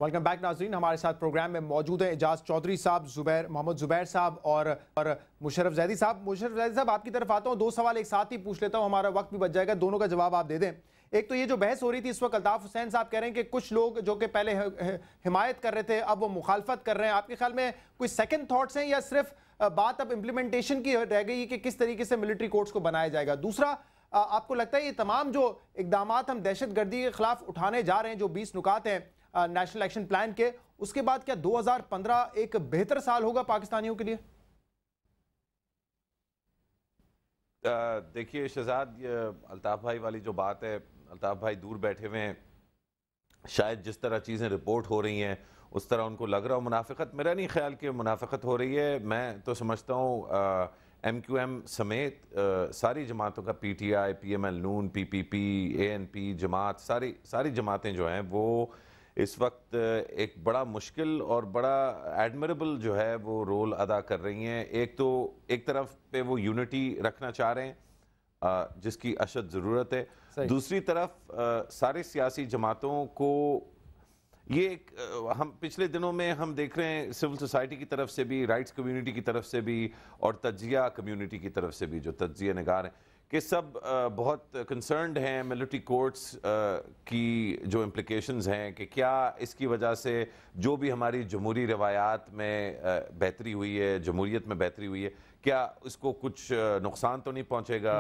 Welcome back नाज़रीन। हमारे साथ प्रोग्राम में मौजूद हैं एजाज चौधरी साहब, मोहम्मद जुबैर साहब और मुशर्रफ जैदी साहब। मुशर्रफ जैदी साहब, आपकी तरफ आता हूँ। दो सवाल एक साथ ही पूछ लेता हूँ, हमारा वक्त भी बच जाएगा, दोनों का जवाब आप दे दें। एक तो ये जो बहस हो रही थी इस वक्त, अल्ताफ हुसैन साहब कह रहे हैं कि कुछ लोग जो कि पहले हिमायत कर रहे थे अब वो मुखालफत कर रहे हैं। आपके ख्याल में कोई सेकंड थॉट्स हैं या सिर्फ बात अब इम्प्लीमेंटेशन की रह गई कि किस तरीके से मिलिट्री कोर्ट्स को बनाया जाएगा? दूसरा, आपको लगता है ये तमाम जो इकदामात हम दहशत गर्दी के खिलाफ उठाने जा रहे हैं, जो 20 नुकात हैं नेशनल एक्शन प्लान के, उसके बाद क्या 2015 एक बेहतर साल होगा पाकिस्तानियों के लिए? देखिए शहजाद, अल्ताफ भाई वाली जो बात है, अल्ताफ भाई दूर बैठे हुए हैं, शायद जिस तरह चीज़ें रिपोर्ट हो रही हैं उस तरह उनको लग रहा हो मुनाफिकत। मेरा नहीं ख्याल कि मुनाफिकत हो रही है। मैं तो समझता हूँ MQM समेत सारी जमातों का, PTI, PML नून, PPP, ANP जमात, सारी जमातें जो हैं वो इस वक्त एक बड़ा मुश्किल और बड़ा एडमरेबल जो है वो रोल अदा कर रही हैं। एक तरफ पे वो यूनिटी रखना चाह रहे हैं जिसकी अशद ज़रूरत है। दूसरी तरफ सारे सियासी जमातों को ये हम पिछले दिनों में हम देख रहे हैं सिविल सोसाइटी की तरफ से भी, राइट्स कम्युनिटी की तरफ से भी और तज्जिया कम्युनिटी की तरफ से भी, जो तज्जिया निगार हैं, कि सब बहुत कंसर्न्ड हैं मिलिट्री कोर्ट्स की जो इम्प्लिकेशंस हैं कि क्या इसकी वजह से जो भी हमारी जमहूरी रवायात में बेहतरी हुई है, जमहूरियत में बेहतरी हुई है, क्या इसको कुछ नुकसान तो नहीं पहुंचेगा।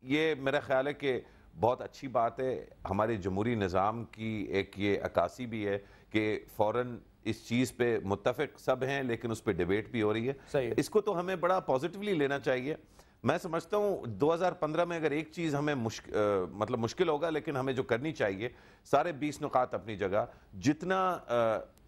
ये मेरा ख्याल है कि बहुत अच्छी बात है। हमारे जमहूरी निज़ाम की एक ये अक्कासी भी है कि फ़ौरन इस चीज़ पे मुत्तफ़िक सब हैं, लेकिन उस पर डिबेट भी हो रही है। इसको तो हमें बड़ा पॉजिटिवली लेना चाहिए। मैं समझता हूँ 2015 में अगर एक चीज़ हमें मुश्किल होगा, लेकिन हमें जो करनी चाहिए, सारे 20 नुकात अपनी जगह, जितना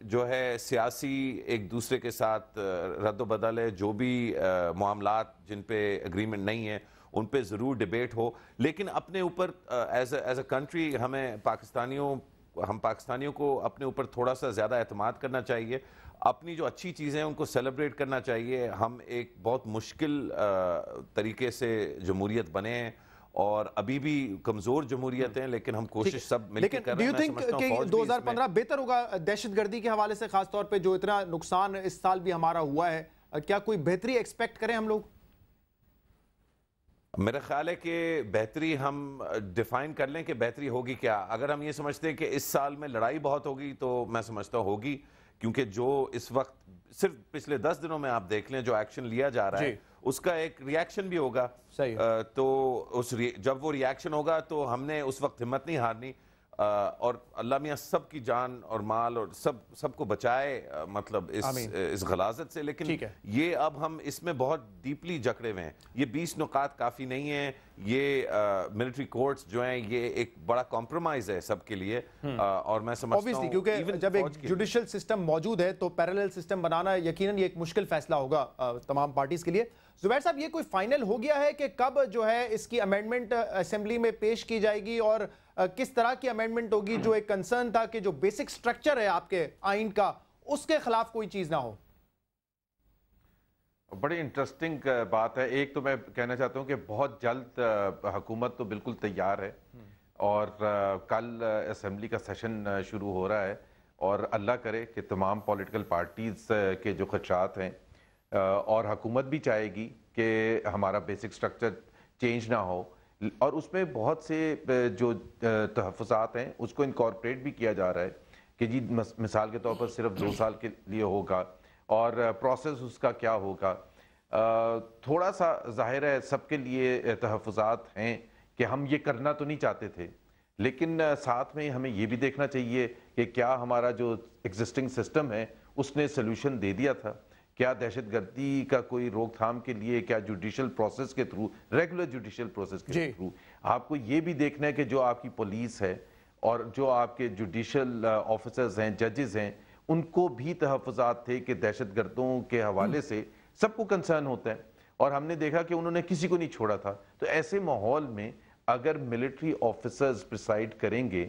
जो है सियासी एक दूसरे के साथ रद्द-ओ-बदल है, जो भी मामलात जिन पे एग्रीमेंट नहीं है उन पे ज़रूर डिबेट हो, लेकिन अपने ऊपर एज अ कंट्री हम पाकिस्तानियों को अपने ऊपर थोड़ा सा ज़्यादा एतमाद करना चाहिए। अपनी जो अच्छी चीज़ें हैं उनको सेलिब्रेट करना चाहिए। हम एक बहुत मुश्किल तरीके से जमहूरियत बने हैं और अभी भी कमज़ोर जमहूरियत हैं, लेकिन हम कोशिश सब मिलकर कर रहे हैं। लेकिन डू यू थिंक कि 2015 बेहतर होगा दहशतगर्दी के हवाले से, खासतौर पे जो इतना नुकसान इस साल भी हमारा हुआ है, क्या कोई बेहतरी एक्सपेक्ट करें हम लोग? मेरा ख्याल है कि बेहतरी हम डिफाइन कर लें कि बेहतरी होगी क्या। अगर हम ये समझते हैं कि इस साल में लड़ाई बहुत होगी, तो मैं समझता हूँ होगी, क्योंकि जो इस वक्त सिर्फ पिछले 10 दिनों में आप देख लें जो एक्शन लिया जा रहा है उसका एक रिएक्शन भी होगा। तो जब वो रिएक्शन होगा तो हमने उस वक्त हिम्मत नहीं हारनी और अल्लाह मियाँ सबकी जान और माल और सबको बचाए, मतलब इस गलाजत से। लेकिन ये अब हम इसमें बहुत डीपली जकड़े हुए हैं। ये 20 नुकात काफ़ी नहीं है। ये मिलिट्री कोर्ट्स जो हैं ये एक बड़ा कॉम्प्रोमाइज़ है सबके लिए। और मैं समझता हूँ क्योंकि जब एक जुडिशल सिस्टम मौजूद है तो पैरेलल सिस्टम बनाना यकीनन ये एक मुश्किल फैसला होगा तमाम पार्टीज के लिए। जुबैर साहब, ये कोई फाइनल हो गया है कि कब जो है इसकी अमेंडमेंट असेंबली में पेश की जाएगी और किस तरह की अमेंडमेंट होगी? जो एक कंसर्न था कि जो बेसिक स्ट्रक्चर है आपके आइन का उसके खिलाफ कोई चीज ना हो। बड़ी इंटरेस्टिंग बात है। एक तो मैं कहना चाहता हूं कि बहुत जल्द हुकूमत तो बिल्कुल तैयार है और कल असेंबली का सेशन शुरू हो रहा है और अल्लाह करे कि तमाम पॉलिटिकल पार्टीज के जो खदशात हैं और हुकूमत भी चाहेगी कि हमारा बेसिक स्ट्रक्चर चेंज ना हो और उसमें बहुत से जो तहफ़्फ़ुज़ात हैं उसको इनकॉर्पोरेट भी किया जा रहा है कि जी मिसाल के तौर पर सिर्फ 2 साल के लिए होगा और प्रोसेस उसका क्या होगा। थोड़ा सा ज़ाहिर है सबके लिए तहफ़्फ़ुज़ात हैं कि हम ये करना तो नहीं चाहते थे, लेकिन साथ में हमें ये भी देखना चाहिए कि क्या हमारा जो एग्जिस्टिंग सिस्टम है उसने सोल्यूशन दे दिया था। क्या दहशतगर्दी का कोई रोकथाम के लिए क्या जुडिशल प्रोसेस के थ्रू, रेगुलर जुडिशल प्रोसेस के थ्रू, आपको ये भी देखना है कि जो आपकी पुलिस है और जो आपके जुडिशल ऑफिसर्स हैं, जजेस हैं, उनको भी तहफ़्फ़ुज़ात थे कि दहशतगर्दों के हवाले से सबको कंसर्न होता है और हमने देखा कि उन्होंने किसी को नहीं छोड़ा था। तो ऐसे माहौल में अगर मिलिट्री ऑफिसर्स प्रिसाइड करेंगे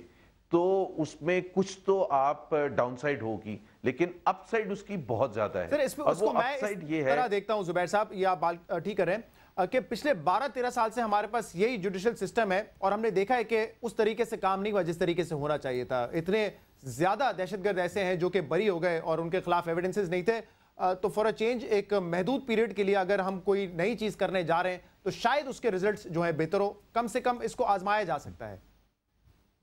तो उसमें कुछ तो आप डाउनसाइड होगी, लेकिन अपसाइड उसकी बहुत ज्यादा है। सर, इसमें उसको मैं इस तरह देखता हूं जुबैर साहब, ये आप बात ठीक कर रहे हैं कि पिछले 12-13 साल से हमारे पास यही जुडिशल सिस्टम है और हमने देखा है कि उस तरीके से काम नहीं हुआ जिस तरीके से होना चाहिए था। इतने ज़्यादा दहशतगर्द ऐसे हैं जो कि बरी हो गए और उनके खिलाफ एविडेंसेस नहीं थे, तो फॉर अ चेंज एक महदूद पीरियड के लिए अगर हम कोई नई चीज़ करने जा रहे हैं तो शायद उसके रिजल्ट्स जो है बेहतर हो, कम से कम इसको आजमाया जा सकता है।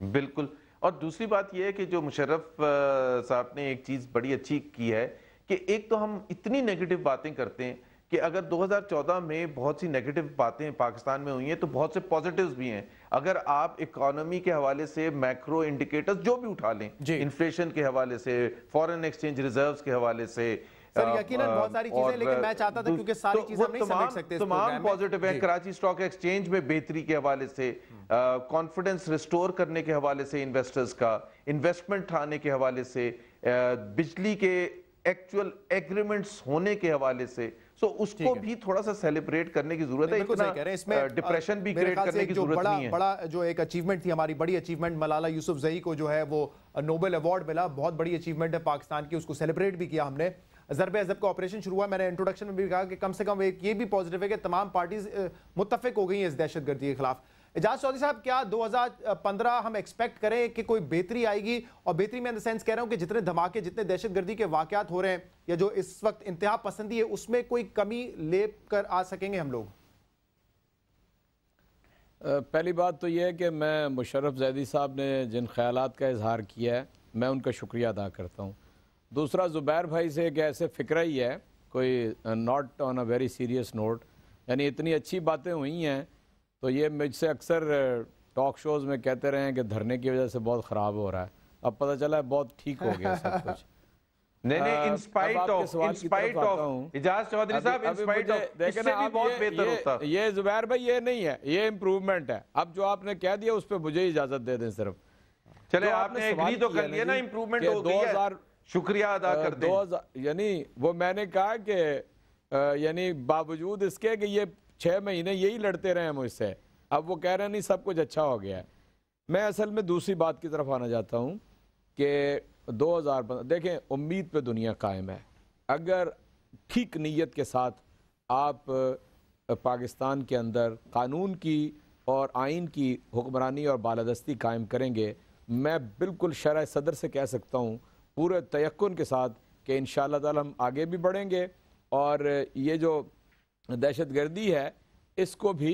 बिल्कुल। और दूसरी बात यह है कि जो मुशर्रफ साहब ने एक चीज़ बड़ी अच्छी की है कि एक तो हम इतनी नेगेटिव बातें करते हैं कि अगर 2014 में बहुत सी नेगेटिव बातें पाकिस्तान में हुई हैं तो बहुत से पॉजिटिव्स भी हैं। अगर आप इकोनॉमी के हवाले से मैक्रो इंडिकेटर्स जो भी उठा लें, इन्फ्लेशन के हवाले से, फॉरेन एक्सचेंज रिजर्व्स के हवाले से, सर यकीनन बहुत सारी चीजें, लेकिन मैं चाहता था क्योंकि सारी चीजें हम नहीं समेट सकते, तमाम पॉजिटिव है। कराची स्टॉक एक्सचेंज में बेहतरी के हवाले से, कॉन्फिडेंस रिस्टोर करने के हवाले से इन्वेस्टर्स का, इन्वेस्टमेंट आने के हवाले से, बिजली के एक्चुअल एग्रीमेंट्स होने के हवाले से, सो उसको भी थोड़ा सा सेलिब्रेट करने की जरूरत है। इतना इसमें डिप्रेशन भी क्रिएट करने की जरूरत नहीं है। बड़ा जो एक अचीवमेंट थी, हमारी बड़ी अचीवमेंट, मलाला यूसुफजई को जो है वो नोबेल अवार्ड मिला, बहुत बड़ी अचीवमेंट है पाकिस्तान की, उसको सेलिब्रेट भी किया हमने। ज़रब अज़ब का ऑपरेशन शुरू हुआ, मैंने इंट्रोडक्शन में भी कहा कि कम से कम एक ये भी पॉजिटिव है कि तमाम पार्टीज मुत्तफिक हो गई हैं इस दहशतगर्दी के खिलाफ। एजाज चौधरी साहब, क्या 2015 हम एक्सपेक्ट करें कि कोई बेहतरी आएगी? और बेहतरी में इन द सेंस कह रहा हूं कि जितने धमाके, जितने दहशतगर्दी के वाकयात हो रहे हैं या जो इस वक्त इंतहा पसंदी है, उसमें कोई कमी ले कर आ सकेंगे हम लोग? पहली बात तो यह है कि मैं मुशर्रफ ज़ैदी साहब ने जिन ख्यालात का इजहार किया है, मैं उनका शुक्रिया अदा करता हूँ। दूसरा, ज़ुबैर भाई से एक ऐसे फ़िक्र ही है, कोई not on a very serious note, यानी इतनी अच्छी बातें हुई हैं तो ये मुझसे अक्सर टॉक शोज़ में कहते रहे हैं कि धरने की वजह से बहुत ख़राब हो रहा है, अब पता चला है बहुत ठीक हो गया सब कुछ। नहीं, in spite of Ijaz Chaudhry sahab, in spite of, इससे भी बहुत बेहतर होता। ये ज़ुबैर भाई ये नहीं है, ये इम्प्रूवमेंट है। अब जो आपने कह दिया उस पर मुझे इजाज़त दे दें सिर्फ। चले, आपने एग्री तो कर लिया ना, इम्प्रूवमेंट हो गई है, शुक्रिया अदा कर दें। यानी वो मैंने कहा कि यानी बावजूद इसके कि ये 6 महीने यही लड़ते रहे मुझसे, अब वो कह रहे हैं नहीं सब कुछ अच्छा हो गया है। मैं असल में दूसरी बात की तरफ आना चाहता हूँ कि 2015 देखें, उम्मीद पे दुनिया कायम है। अगर ठीक नीयत के साथ आप पाकिस्तान के अंदर कानून की और आइन की हुक्मरानी और बालादस्ती कायम करेंगे, मैं बिल्कुल शरह सदर से कह सकता हूँ पूरे तयक्कुन के साथ कि इंशाअल्लाह ताला हम आगे भी बढ़ेंगे और ये जो दहशतगर्दी है इसको भी,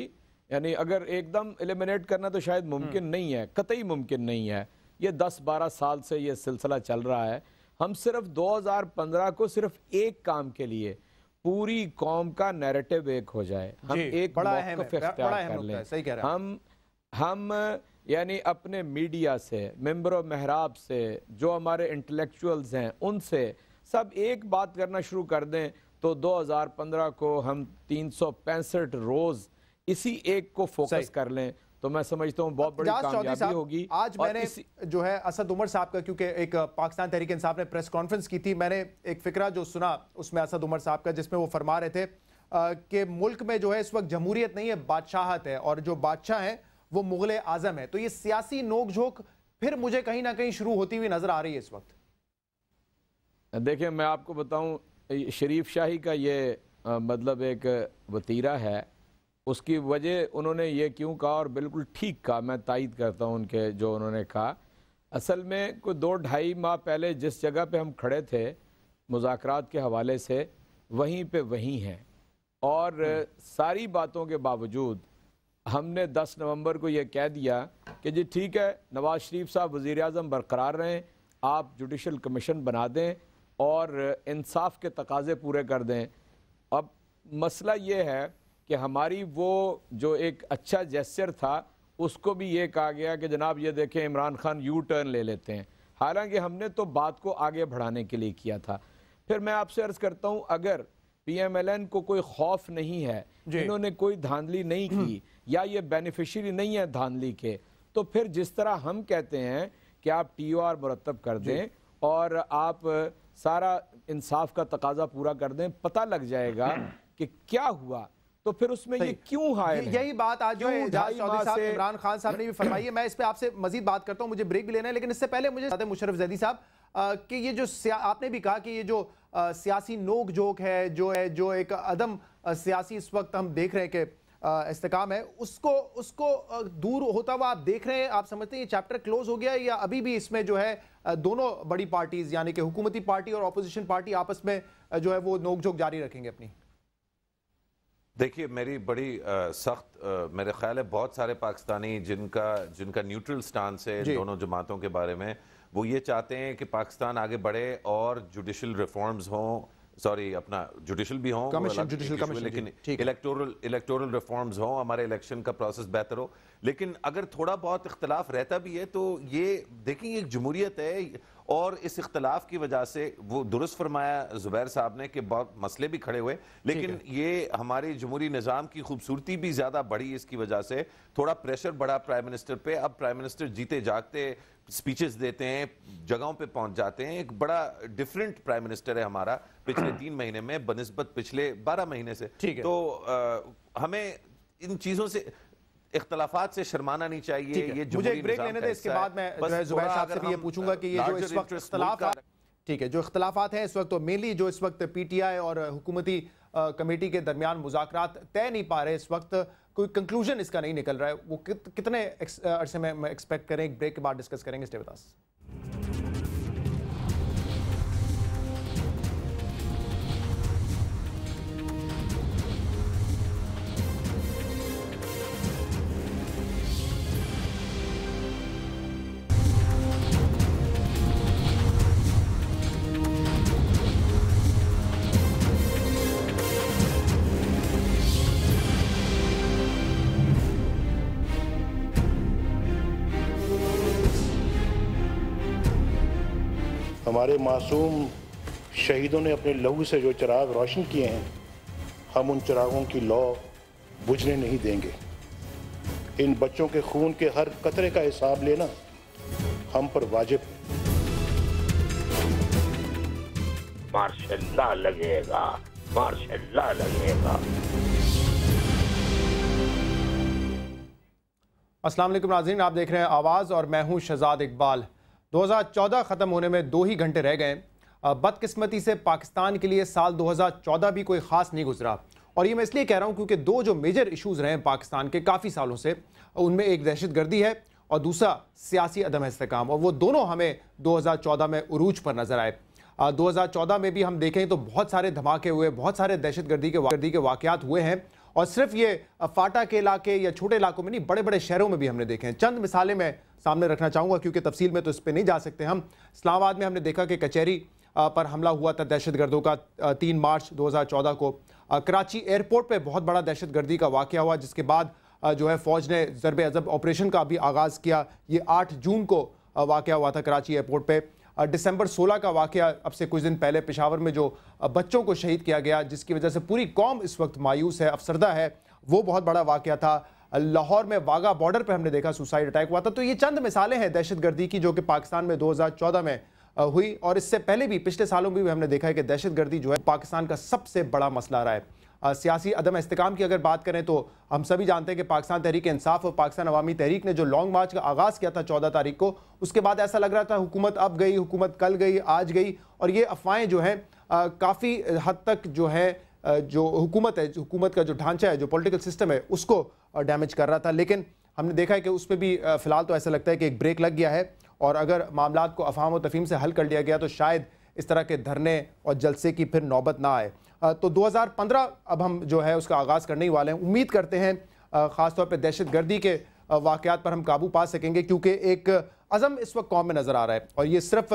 यानी अगर एकदम एलिमिनेट करना तो शायद मुमकिन नहीं है, कतई मुमकिन नहीं है। ये 10-12 साल से ये सिलसिला चल रहा है। हम सिर्फ 2015 को सिर्फ एक काम के लिए पूरी कौम का नैरेटिव एक हो जाए, हम एक मौक़िफ़ इख्तियार कर लें, हम यानी अपने मीडिया से, मेंबर ऑफ महराब से, जो हमारे इंटेलेक्चुअल्स हैं उनसे सब एक बात करना शुरू कर दें तो 2015 को हम 365 रोज इसी एक को फोकस कर लें तो मैं समझता हूँ बहुत बड़ी कामयाबी होगी। आज मैंने जो है असद उमर साहब का, क्योंकि एक पाकिस्तान तहरीक इंसाफ ने प्रेस कॉन्फ्रेंस की थी, मैंने एक फिक्रा जो सुना उसमें असद उमर साहब का, जिसमें वो फरमा रहे थे कि मुल्क में जो है इस वक्त जमहूरियत नहीं है, बादशाहत है, और जो बादशाह है वो मुगल आजम है। तो ये सियासी नोक-झोंक फिर मुझे कहीं ना कहीं शुरू होती हुई नजर आ रही है इस वक्त। देखिए, मैं आपको बताऊं, शरीफ शाही का ये मतलब एक वतीरा है, उसकी वजह उन्होंने ये क्यों कहा और बिल्कुल ठीक कहा, मैं तायद करता हूं उनके जो उन्होंने कहा। असल में कोई 2-2.5 माह पहले जिस जगह पे हम खड़े थे मुज़ाकरात के हवाले से, वहीं पे वहीं हैं, और सारी बातों के बावजूद हमने 10 नवंबर को ये कह दिया कि जी ठीक है, नवाज़ शरीफ साहब वज़ीर आज़म बरकरार रहें, आप जुडिशल कमीशन बना दें और इंसाफ के तकाज़े पूरे कर दें। अब मसला ये है कि हमारी वो जो एक अच्छा जेस्चर था उसको भी ये कहा गया कि जनाब ये देखें इमरान खान यू टर्न ले लेते हैं, हालांकि हमने तो बात को आगे बढ़ाने के लिए किया था। फिर मैं आपसे अर्ज़ करता हूँ, अगर PMLN को कोई खौफ नहीं है, इन्होंने कोई धांधली नहीं की या ये बेनिफिशियरी नहीं है धांधली के, तो फिर जिस तरह हम कहते हैं कि आप TOR मुरतब कर दें और आप सारा इंसाफ का तकाजा पूरा कर दें, पता लग जाएगा कि क्या हुआ, तो फिर उसमें ये क्यों हायल है। यही बात आज जो है इमरान खान साहब ने भी फरमाई है। मैं इस पे आपसे मजीद बात करता हूं, मुझे ब्रेक भी लेना है, लेकिन इससे पहले मुझे मुशर्रफ ज़ैदी साहब कि ये जो आपने भी कहा कि ये जो सियासी नोक झोंक है, जो एक अदम सियासी इस वक्त हम देख रहे हैं कि इस्तेकाम है उसको दूर होता हुआ आप देख रहे हैं? आप समझते हैं ये चैप्टर क्लोज हो गया या अभी भी इसमें जो है दोनों बड़ी पार्टीज यानी कि हुकूमती पार्टी और अपोजिशन पार्टी आपस में जो है वो नोकझोंक जारी रखेंगे अपनी? देखिए, मेरी बड़ी सख्त मेरे ख्याल है बहुत सारे पाकिस्तानी जिनका न्यूट्रल स्टांस है इन दोनों जमातों के बारे में, वो ये चाहते हैं कि पाकिस्तान आगे बढ़े और जुडिशल रिफॉर्म्स हों, सॉरी अपना जुडिशल भी हों, लेकिन इलेक्टोरल रिफॉर्म्स हों, हमारे इलेक्शन का प्रोसेस बेहतर हो। लेकिन अगर थोड़ा बहुत इख्तलाफ रहता भी है तो ये देखिए एक जमहूरियत है और इस इख्तलाफ की वजह से वो दुरुस्त फरमाया ज़ुबैर साहब ने कि बहुत मसले भी खड़े हुए, लेकिन ये हमारी जमहूरी निज़ाम की खूबसूरती भी ज़्यादा बढ़ी इसकी वजह से, थोड़ा प्रेशर बढ़ा प्राइम मिनिस्टर पे। अब प्राइम मिनिस्टर जीते जागते स्पीचेस देते हैं, जगहों पे पहुंच जाते हैं। एक बड़ा डिफरेंट प्राइम मिनिस्टर है हमारा पिछले 3 महीने में बनिस्बत पिछले 12 महीने से। तो हमें इन चीज़ों से इख्तलाफात से शर्माना नहीं चाहिए। ये मुझे एक ब्रेक लेने दें, इसके बाद मैं जो है ज़ुबैर साहब से भी ये पूछूंगा कि ये जो इस वक्त इख्तलाफात, ठीक है, जो इख्तलाफात हैं इस वक्त, तो मेनली जो इस वक्त पीटीआई और हुकूमती कमेटी के दरमियान मुज़ाकरात तय नहीं पा रहे, इस वक्त कोई कंक्लूजन इसका नहीं निकल रहा है, वो कितने अरसे में एक्सपेक्ट करें? एक ब्रेक के बाद डिस्कस करेंगे। Stay with us. हमारे मासूम शहीदों ने अपने लहू से जो चिराग रोशन किए हैं, हम उन चिरागों की लौ बुझने नहीं देंगे। इन बच्चों के खून के हर कतरे का हिसाब लेना हम पर वाजिब है। मार्शल्लाह लगेगा, मार्शल्लाह लगेगा। अस्सलाम वालेकुम नाज़रीन, आप देख रहे हैं आवाज़ और मैं हूं शहजाद इकबाल। 2014 ख़त्म होने में 2 ही घंटे रह गए। बदकिस्मती से पाकिस्तान के लिए साल 2014 भी कोई ख़ास नहीं गुजरा, और ये मैं इसलिए कह रहा हूँ क्योंकि 2 जो मेजर इशूज़ रहे हैं पाकिस्तान के काफ़ी सालों से, उनमें एक दहशतगर्दी है और दूसरा सियासी अदम इस्तेकाम, और वो दोनों हमें 2014 में उरूज पर नज़र आए। 2014 में भी हम देखें तो बहुत सारे धमाके हुए, बहुत सारे दहशतगर्दी के वाक़यात हुए हैं, और सिर्फ ये फाटा के इलाके या छोटे इलाकों में नहीं, बड़े बड़े शहरों में भी हमने देखे हैं। चंद मिसालें मैं सामने रखना चाहूँगा क्योंकि तफसील में तो इस पर नहीं जा सकते हम। इस्लामाबाद में हमने देखा कि कचहरी पर हमला हुआ था दहशतगर्दों का 3 मार्च 2014 को। कराची एयरपोर्ट पे बहुत बड़ा दहशतगर्दी का वाक़या हुआ, जिसके बाद जो है फ़ौज ने ज़रब अज़ब ऑपरेशन का भी आगाज़ किया। ये 8 जून को वाक़या हुआ था कराची एयरपोर्ट पे। दिसंबर 16 का वाक़या अब से कुछ दिन पहले पेशावर में जो बच्चों को शहीद किया गया, जिसकी वजह से पूरी कौम इस वक्त मायूस है, अफसरदा है, वो बहुत बड़ा वाक़या था। लाहौर में वाघा बॉर्डर पे हमने देखा सुसाइड अटैक हुआ था। तो ये चंद मिसालें हैं दहशतगर्दी की जो कि पाकिस्तान में 2014 में हुई, और इससे पहले भी पिछले सालों में भी हमने देखा है कि दहशतगर्दी जो है पाकिस्तान का सबसे बड़ा मसला रहा है। सियासी अदम इस्तेकाम की अगर बात करें तो हम सभी जानते हैं कि पाकिस्तान तहरीक इंसाफ और पाकिस्तान अवामी तहरीक ने जो लॉन्ग मार्च का आगाज़ किया था 14 तारीख को, उसके बाद ऐसा लग रहा था हुकूमत अब गई, हुकूमत कल गई, आज गई, और ये अफवाहें जो हैं काफ़ी हद तक जो है जो हुकूमत है, हुकूमत का जो ढांचा है, जो पॉलिटिकल सिस्टम है, उसको डैमेज कर रहा था। लेकिन हमने देखा है कि उस पर भी फ़िलहाल तो ऐसा लगता है कि एक ब्रेक लग गया है, और अगर मामलात को अफवाह और तफहीम से हल कर लिया गया तो शायद इस तरह के धरने और जलसे की फिर नौबत ना आए। तो 2015 अब हम जो है उसका आगाज़ करने ही वाले हैं। उम्मीद करते हैं ख़ासतौर पर दहशतगर्दी के वाक़यात पर हम काबू पा सकेंगे, क्योंकि एक अज़म इस वक्त कौम में नज़र आ रहा है, और ये सिर्फ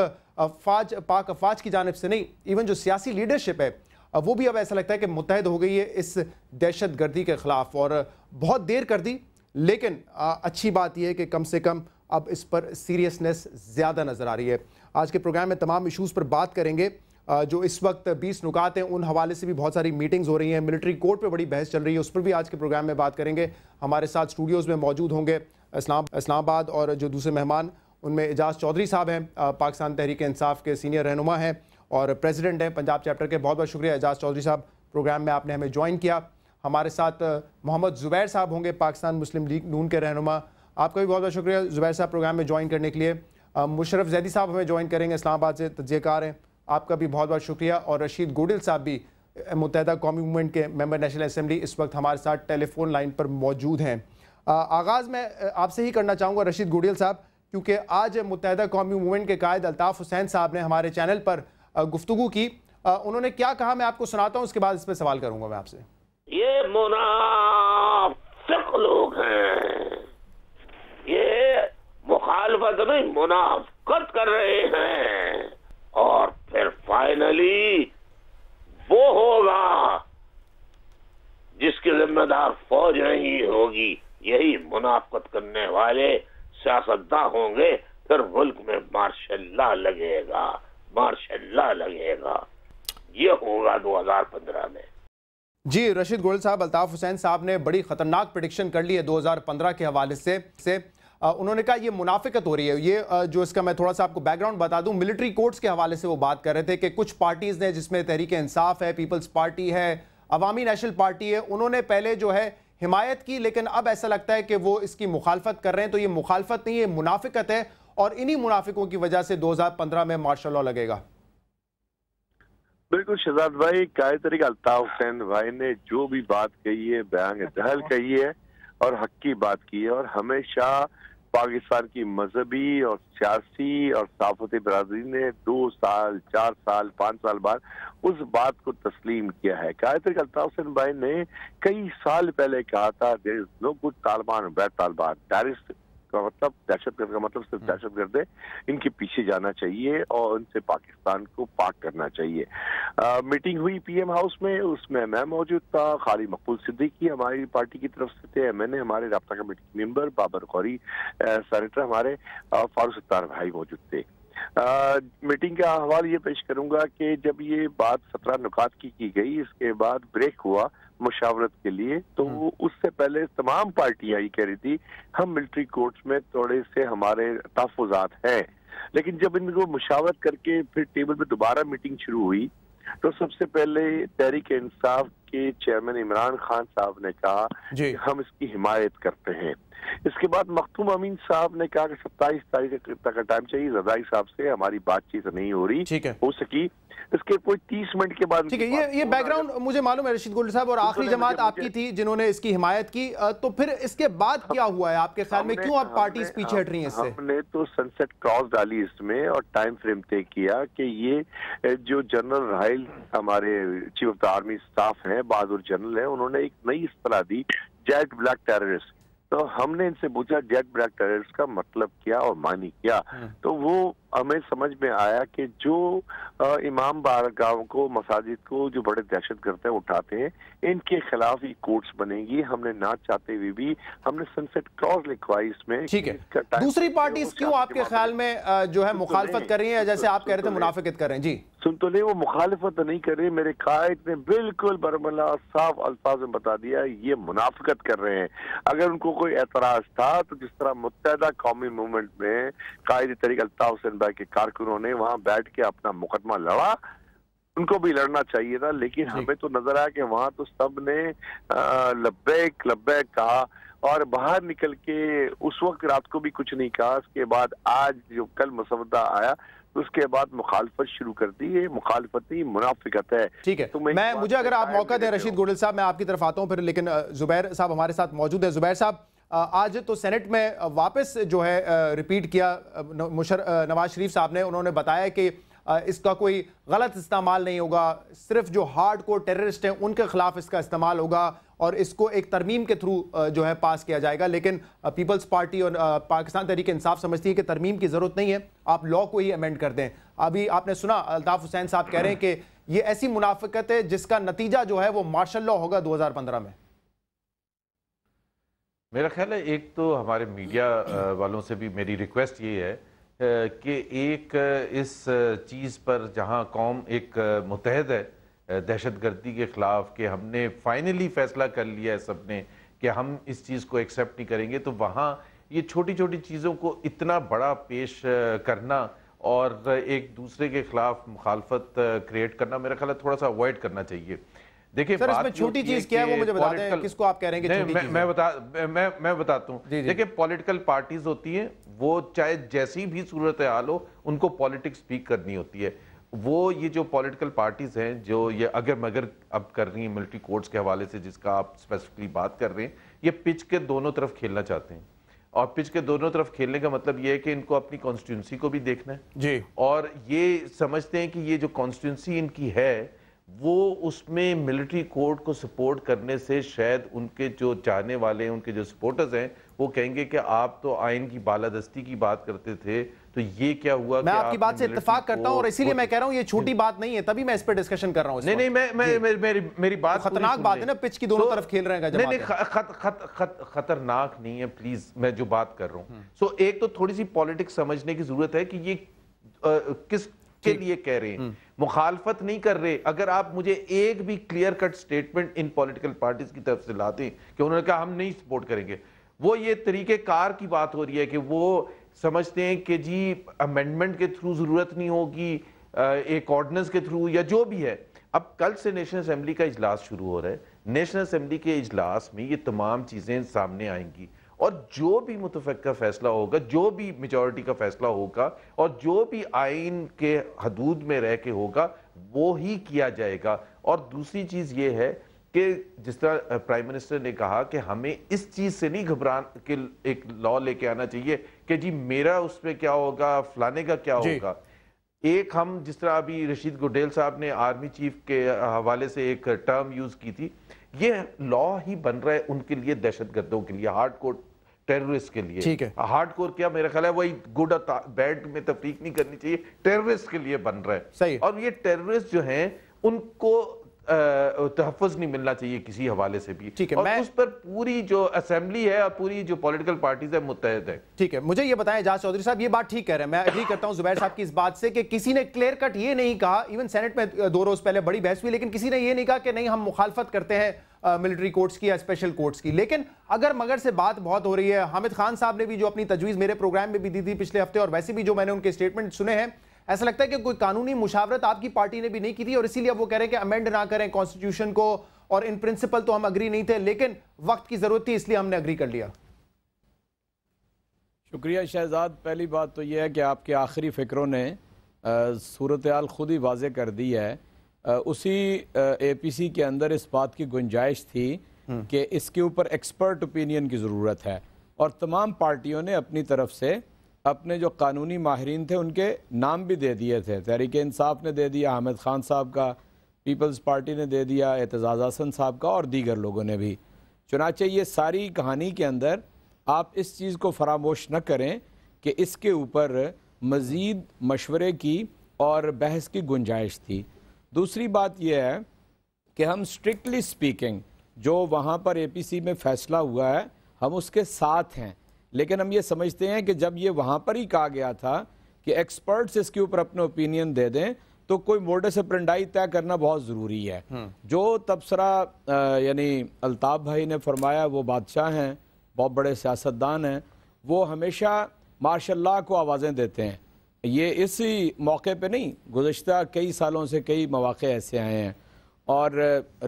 पाक अफवाज की जानिब से नहीं, इवन जो सियासी लीडरशिप है वो भी अब ऐसा लगता है कि मुत्तहद हो गई है इस दहशतगर्दी के ख़िलाफ़। और बहुत देर कर दी, लेकिन अच्छी बात यह है कि कम से कम अब इस पर सीरियसनेस ज़्यादा नज़र आ रही है। आज के प्रोग्राम में तमाम इशूज़ पर बात करेंगे। जो इस वक्त 20 नुकात हैं, उन हवाले से भी बहुत सारी मीटिंग्स हो रही हैं। मिलिट्री कोर्ट पे बड़ी बहस चल रही है, उस पर भी आज के प्रोग्राम में बात करेंगे। हमारे साथ स्टूडियोज़ में मौजूद होंगे इस्लामाबाद, और जो दूसरे मेहमान उनमें एजाज चौधरी साहब हैं, पाकिस्तान तहरीक इंसाफ के सीनियर रहनुमा हैं और प्रेसिडेंट हैं पंजाब चैप्टर के। बहुत बहुत शुक्रिया एजाज चौधरी साहब, प्रोग्राम में आपने हमें ज्वाइन किया। हमारे साथ मोहम्मद ज़ुबैर साहब होंगे, पाकिस्तान मुस्लिम लीग नून के रहनुमा। आपका भी बहुत बहुत शुक्रिया ज़ुबैर साहब प्रोग्राम में ज्वाइन करने के लिए। मुशर्रफ जैदी साहब हमें ज्वाइन करेंगे, इस्लामाबाद से तज्ज़ियाकार हैं, आपका भी बहुत बहुत शुक्रिया। और रशीद गोडिल साहब भी متحدہ قومی موومنٹ کے ممبر نیشنل اسمبلی اس وقت ہمارے ساتھ ٹیلی فون لائن پر موجود ہیں۔ آغاز میں آپ سے ہی کرنا چاہوں گا رشید گوڈیل صاحب، کیونکہ آج متحدہ قومی موومنٹ کے قائد الطاف حسین صاحب نے ہمارے چینل پر گفتگو کی۔ انہوں نے کیا کہا میں آپ کو سناتا ہوں، اس کے بعد اس پہ سوال کروں گا میں آپ سے۔ یہ منافق لوگ ہیں، یہ مخالفت نہیں منافقت کر رہے ہیں، اور پھر فائنلی وہ ہوگا جس کی ذمہ دار فوج نہیں ہوگی، یہی منافقت کرنے والے سیاستداں ہوں گے، پھر ملک میں مارشل لا لگے گا، مارشل لا لگے گا، یہ ہوگا 2015 میں۔ جی رشید گوڈیل صاحب، الطاف حسین صاحب نے بڑی خطرناک پریڈکشن کر لی ہے 2015 کے حوالے سے۔ انہوں نے کہا یہ منافقت ہو رہی ہے۔ یہ جو اس کا میں تھوڑا سا آپ کو بیک گراؤنڈ بتا دوں، ملٹری کورٹس کے حوالے سے وہ بات کر رہے تھے کہ کچھ پارٹیز نے، جس میں تحریک انصاف ہے، پیپلز پارٹی ہے، عوامی نیشنل پارٹی ہے، انہوں نے پہلے جو ہے حمایت کی، لیکن اب ایسا لگتا ہے کہ وہ اس کی مخالفت کر رہے ہیں۔ تو یہ مخالفت نہیں، یہ منافقت ہے، اور انہی منافقوں کی وجہ سے 2015 میں مارشل لاء لگے گا۔ بالکل شہزاد بھائی، قائد تحریک الطاف حسین بھائی نے جو بھی بات کہی ہے بیان دہل کہی ہے اور حق کی بات کی ہے، اور ہمیشہ پاکستان کی مذہبی اور سیاسی اور صحافتی برادری نے 2 سال 4 سال 5 سال بعد اس بات کو تسلیم کیا ہے۔ قائد تحریک الطاف حسین بھائی نے کئی سال پہلے کہا تھا there is no good Taliban bad Taliban, terrorist کا مطلب دہشت گرد کا مطلب صرف دہشت گرد ہے، ان کے پیچھے جانا چاہیے اور ان سے پاکستان کو پاک کرنا چاہیے۔ میٹنگ ہوئی پی ایم ہاؤس میں، اس میں میں موجود تھا، خالی مقبول صدیقی ہماری پارٹی کی طرف سے تھے، میں نے ہمارے رابطہ کمیٹی ممبر بابر غوری سینیٹر ہمارے، فاروق ستار بھائی موجود تھے۔ میٹنگ کا حوالہ یہ پیش کروں گا کہ جب یہ بات 17 نکات کی گئی، اس کے بعد بریک ہوا مشاورت کے لیے، تو اس سے پہلے تمام پارٹیاں یہ کہہ رہی تھی ہم ملٹری کورٹس میں تھوڑے سے ہمارے تحفظات ہیں، لیکن جب ان کو مشاورت کر کے پھر ٹیبل پہ دوبارہ میٹنگ شروع ہوئی تو سب سے پہلے تحریک انصاف کے چیئرمین عمران خان صاحب نے کہا کہ ہم اس کی حمایت کرتے ہیں۔ اس کے بعد مختوم امین صاحب نے کہا کہ 27 تاریخ تک کا ٹائم چاہیے، رضائی صاحب سے ہماری بات چیت نہیں ہو رہی ہو سکی۔ اس کے کوئی 30 منٹ کے بعد ٹھیک ہے، یہ بیک گراؤنڈ مجھے معلوم ہے رشید گوڈیل صاحب، اور آخری جماعت آپ کی تھی جنہوں نے اس کی حمایت کی، تو پھر اس کے بعد کیا ہوا ہے آپ کے خیال میں؟ کیوں اب پارٹیز پیچھے ہٹ رہی ہیں اس سے؟ ہم نے تو سنسیٹ کراس ڈالی اس میں، اور ٹائم فریم طے کیا کہ یہ جو جنرل رائل ہمارے chief of the army staff ہیں، بہادر جنرل ہیں، انہوں نے ایک نئی اصطلاح دی جیٹ بلیک ٹیررسٹ۔ تو ہم نے ان سے پوچھا جیٹ بلیک ٹیررسٹ کا مطلب کیا اور معنی کیا، تو وہ ہمیں سمجھ میں آیا کہ جو امام بارگاہوں کو، مساجد کو جو بڑے دہشت گرد اٹھاتے ہیں، ان کے خلاف ہی کورٹس بنے گی۔ ہم نے نہ چاہتے ہوئے بھی ہم نے سنسیٹ کلاس لکھوائی اس میں۔ ٹھیک ہے، دوسری پارٹیز کیوں آپ کے خیال میں جو ہے مخالفت کر رہی ہیں، جیسے آپ کہہ رہے تھے منافقت کر رہے ہیں؟ جی سن تو لیں، وہ مخالفت نہیں کر رہے، میرے قائد نے بالکل برملا صاف الفاظ میں بتا دیا یہ منافقت کر رہے ہیں۔ اگر ان کو کوئی اعتراض تھا تو جس طرح متحدہ قومی موومنٹ میں قائد تحریک الطاف حسین بھائی کے کارکنوں نے وہاں بیٹھ کے اپنا مقدمہ لڑا، ان کو بھی لڑنا چاہیے تھا، لیکن ہمیں تو نظر آیا کہ وہاں تو سب نے لبیک لبیک کہا، اور باہر نکل کے اس وقت رات کو بھی کچھ نہیں کہا۔ اس کے بعد آج جو کل مسودہ آیا اس کے بعد مخالفت شروع کر دی، یہ مخالفت نہیں منافقت ہے۔ ٹھیک ہے، مجھے اگر آپ موقع دیں رشید گوڈیل صاحب، میں آپ کی طرف آتا ہوں پھر، لیکن زبیر صاحب ہمارے ساتھ موجود ہیں۔ زبیر صاحب، آج تو سینٹ میں واپس جو ہے ریپیٹ کیا نواز شریف صاحب نے، انہوں نے بتایا کہ اس کا کوئی غلط استعمال نہیں ہوگا، صرف جو ہارڈ کور ٹیررسٹ ہیں ان کے خلاف اس کا استعمال ہوگا، اور اس کو ایک ترمیم کے تھرو جو ہے پاس کیا جائے گا۔ لیکن پیپلز پارٹی اور پاکستان تحریک انصاف سمجھتی ہے کہ ترمیم کی ضرورت نہیں ہے، آپ لاء کو ہی امینڈ کر دیں۔ ابھی آپ نے سنا الطاف حسین صاحب کہہ رہے ہیں کہ یہ ایسی منافقت ہے جس کا نتیجہ جو ہے وہ مارشل لاء ہوگا 2015 میں۔ میرا خیال ہے ایک تو ہمارے میڈیا والوں سے بھی میری ریکویسٹ یہ ہے کہ ایک اس چیز پر جہاں قوم ایک متحد ہے دہشت گردی کے خلاف، کہ ہم نے فائنلی فیصلہ کر لیا ہے سب نے کہ ہم اس چیز کو ایکسیپٹ نہیں کریں گے، تو وہاں یہ چھوٹی چھوٹی چیزوں کو اتنا بڑا پیش کرنا اور ایک دوسرے کے خلاف مخالفت کریٹ کرنا میرا خیال ہے تھوڑا سا اوائڈ کرنا چاہیے۔ دیکھیں سر، اس میں چھوٹی چیز کیا ہے وہ مجھے بتا دیں، کس کو آپ کہہ رہے ہیں کہ چھوٹی چیز ہے؟ میں بتاتا ہوں۔ دیکھیں پولیٹیکل پارٹیز ہوتی ہیں، وہ چاہے جیسی بھی صورتحال ہو ان کو پالیٹکس سپیک کرنی ہوتی ہے۔ وہ یہ جو پولیٹیکل پارٹیز ہیں جو یہ اگر مگر اب کر رہی ہیں ملٹری کورٹس کے حوالے سے جس کا آپ اسپیسیفکلی بات کر رہے ہیں, یہ پچ کے دونوں طرف کھیلنا چاہتے ہیں, اور پچ کے دونوں طرف کھیلنے کا مطلب یہ ہے کہ ان کو اپنی کانسٹیٹیونسی کو بھی دیکھنا ہے جی, اور یہ سمجھتے ہیں کہ یہ جو کانسٹیٹیونسی ان کی ہے وہ اس میں ملٹری کورٹ کو سپورٹ کرنے سے شاید ان کے جو چاہنے والے ہیں, ان کے جو سپورٹرز ہیں, وہ کہیں گے کہ آپ تو آئین کی بالادستی کی بات کرتے تھے, تو یہ کیا ہوا. میں آپ کی بات سے اتفاق کرتا ہوں اور اسی لیے میں کہہ رہا ہوں یہ چھوٹی بات نہیں ہے, تبھی میں اس پہ ڈسکشن کر رہا ہوں. نہیں, میری بات خطرناک بات ہے نا, پچ کی دونوں طرف کھیل رہے ہیں. نہیں, خطرناک نہیں ہے پلیز, میں جو بات کر رہا ہوں. سو ایک تو تھوڑی سی پالیٹکس سمجھنے کی ضرورت ہے کہ یہ کس کے لیے کہہ رہے ہیں, مخالفت نہیں کر رہے. اگر آپ مجھے ایک بھی کلیئر کٹ سٹیٹمنٹ ان پولیٹیکل پارٹیز کی طرف سے لاتے ہیں کہ انہوں نے کہا ہم نہیں سپورٹ کریں گے, وہ یہ طریقہ کار کی بات ہو رہی ہے کہ وہ سمجھتے ہیں کہ جی امینڈمنٹ کے تھرو ضرورت نہیں ہوگی, ایک آرڈیننس کے تھرو یا جو بھی ہے. اب کل سے نیشنل اسمبلی کا اجلاس شروع ہو رہا ہے, نیشنل اسمبلی کے اجلاس میں یہ تمام چیزیں سامنے آئیں گی, اور جو بھی متفقہ فیصلہ ہوگا, جو بھی میجورٹی کا فیصلہ ہوگا, اور جو بھی آئین کے حدود میں رہ کے ہوگا وہ ہی کیا جائے گا. اور دوسری چیز یہ ہے کہ جس طرح پرائم منسٹر نے کہا کہ ہمیں اس چیز سے نہیں گھبران کہ ایک لا لے کے آنا چاہیے کہ جی میرا اس پہ کیا ہوگا, فلانے کا کیا ہوگا. ایک ہم جس طرح ابھی رشید گوڈیل صاحب نے آرمی چیف کے حوالے سے ایک ٹرم یوز کی تھی, یہ لا ہی بن رہا ہے ان کے لیے, دہشت گردوں کے لیے, ہارڈ کور ٹیررسٹ کے لیے. ہارڈ کور کیا, میرا خیال ہے وہی گڈ اور بیڈ میں تفریق نہیں کرنی چاہیے, ٹیررسٹ کے لیے بن رہا ہے. اور یہ ٹیررسٹ جو ہیں ان کو تحفظ نہیں ملنا چاہیے کسی حوالے سے بھی, اور اس پر پوری جو اسمبلی ہے اور پوری جو پولیٹیکل پارٹیز ہے متحد ہے. ٹھیک ہے, مجھے یہ بتائیں اعجاز چودھری صاحب, یہ بات ٹھیک کہہ رہے ہیں, میں ایگری کرتا ہوں زبیر صاحب کی اس بات سے کہ کسی نے کلیئر کٹ یہ نہیں کہا, ایون سینٹ میں 2 روز پہلے بڑی بحث ہوئی, لیکن کسی نے یہ نہیں کہا کہ نہیں ہم مخالفت کرتے ہیں ملٹری کورٹس کی یا اسپیشل کورٹس کی. لیکن اگر مگر سے بات بہت ہو رہی ہے, حامد خان صاحب نے بھی جو اپنی تجویز میرے پروگرام میں بھی دی تھی پچھلے ہفتے, اور ویسے بھی جو میں نے ان کے اسٹیٹمنٹ سنے ہیں, ایسا لگتا ہے کہ کوئی قانونی مشاورت آپ کی پارٹی نے بھی نہیں کی تھی, اور اسی لیے اب وہ کہہ رہے ہیں کہ امینڈ نہ کریں کانسٹیٹیوشن کو, اور ان پرنسپل تو ہم اگری نہیں تھے لیکن وقت کی ضرورت تھی اس لیے ہم نے اگری کر لیا. شکریہ شہزاد. پہلی بات تو یہ ہے کہ آپ کے آخری فکروں نے صورتحال خود ہی واضح کر دی ہے. اسی اے پی سی کے اندر اس بات کی گنجائش تھی کہ اس کے اوپر ایکسپرٹ اوپینین کی ضرورت ہے, اور تمام پارٹیوں نے اپنی طرف سے اپنے جو قانونی ماہرین تھے ان کے نام بھی دے دیے تھے. تحریک انصاف نے دے دیا, حامد خان صاحب کا, پیپلز پارٹی نے دے دیا, اعتزاز حسن صاحب کا, اور دیگر لوگوں نے بھی. چنانچہ یہ ساری کہانی کے اندر آپ اس چیز کو فراموش نہ کریں کہ اس کے اوپر مزید مشورے کی اور بحث کی گنجائش تھی. دوسری بات یہ ہے کہ ہم اسٹرکٹلی اسپیکنگ جو وہاں پر اے پی سی میں فیصلہ ہوا ہے ہم اس کے ساتھ ہیں, لیکن ہم یہ سمجھتے ہیں کہ جب یہ وہاں پر ہی کہا گیا تھا کہ ایکسپرٹس اس کے اوپر اپنے اوپینین دے دیں, تو کوئی موڈس اپرینڈائی طے کرنا بہت ضروری ہے. جو تبصرہ یعنی الطاف بھائی نے فرمایا, وہ بادشاہ ہیں, بہت بڑے سیاستدان ہیں, وہ ہمیشہ ماشاء اللہ کو آوازیں دیتے ہیں. یہ اسی موقع پہ نہیں, گزشتہ کئی سالوں سے کئی مواقع ایسے آئے ہیں, اور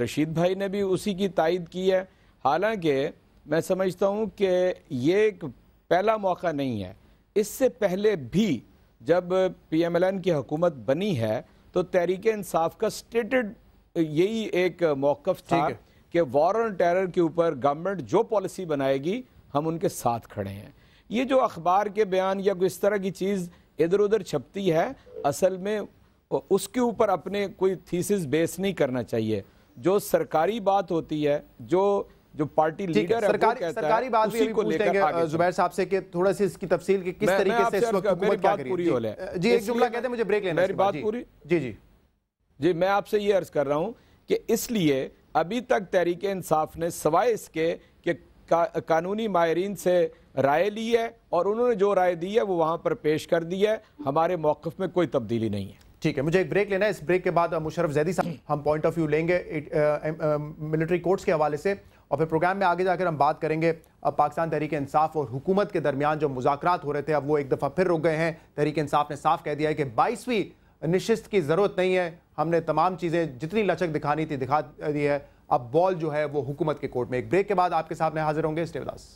رشید بھائی نے بھی اسی کی تائید کی ہے. حالانکہ میں سمجھتا ہوں کہ یہ ایک پہلا موقع نہیں ہے, اس سے پہلے بھی جب پی ایم ایل این کی حکومت بنی ہے تو تحریک انصاف کا سٹیٹڈ یہی ایک موقف تھا کہ وار آن ٹیرر کے اوپر گورنمنٹ جو پالیسی بنائے گی ہم ان کے ساتھ کھڑے ہیں. یہ جو اخبار کے بیان یا کوئی اس طرح کی چیز ادھر ادھر چھپتی ہے, اصل میں اس کے اوپر اپنے کوئی تھیسس بیس نہیں کرنا چاہیے. جو سرکاری بات ہوتی ہے, جو پارٹی لیڈر ہے وہ کہتا ہے, سرکاری بات بھی پوچھ لیں گے زبیر صاحب سے کہ تھوڑا سی اس کی تفصیل کہ کس طریقے سے اس وقت حکومت کیا کری ہے. جی ایک جملہ کہتے ہیں, مجھے بریک لینا ہے. میری بات پوری. جی میں آپ سے یہ عرض کر رہا ہوں کہ اس لیے ابھی تک تحریک انصاف نے سوائے اس کے کہ قانونی ماہرین سے رائے لی ہے اور انہوں نے جو رائے دی ہے وہ وہاں پر پیش کر دی ہے, ہمارے موقف میں کوئی تبدیلی نہیں ہے. ٹھیک ہے, مجھے ایک بریک لینا ہے. اس بریک کے بعد مشرف زیدی صاحب ہم پوائنٹ آف ویو لیں گے ملٹری کورٹس کے حوالے سے, اور پھر پروگرام میں آگے جا کر ہم بات کریں گے پاکستان تحریک انصاف اور حکومت کے درمیان جو مذاکرات ہو رہے تھے اب وہ ایک دفعہ پھر رک گئے ہیں. تحریک انصاف نے صاف کہہ دیا ہے کہ 22ویں نشست کی ضرورت نہیں ہے, ہم نے تمام چیزیں جتنی لچک دکھانی تھی دکھا دی ہے, اب بال جو ہے وہ حکومت کے کورٹ میں. ایک بریک کے بعد آپ کے سامنے حاضر ہوں گے. Stay with us.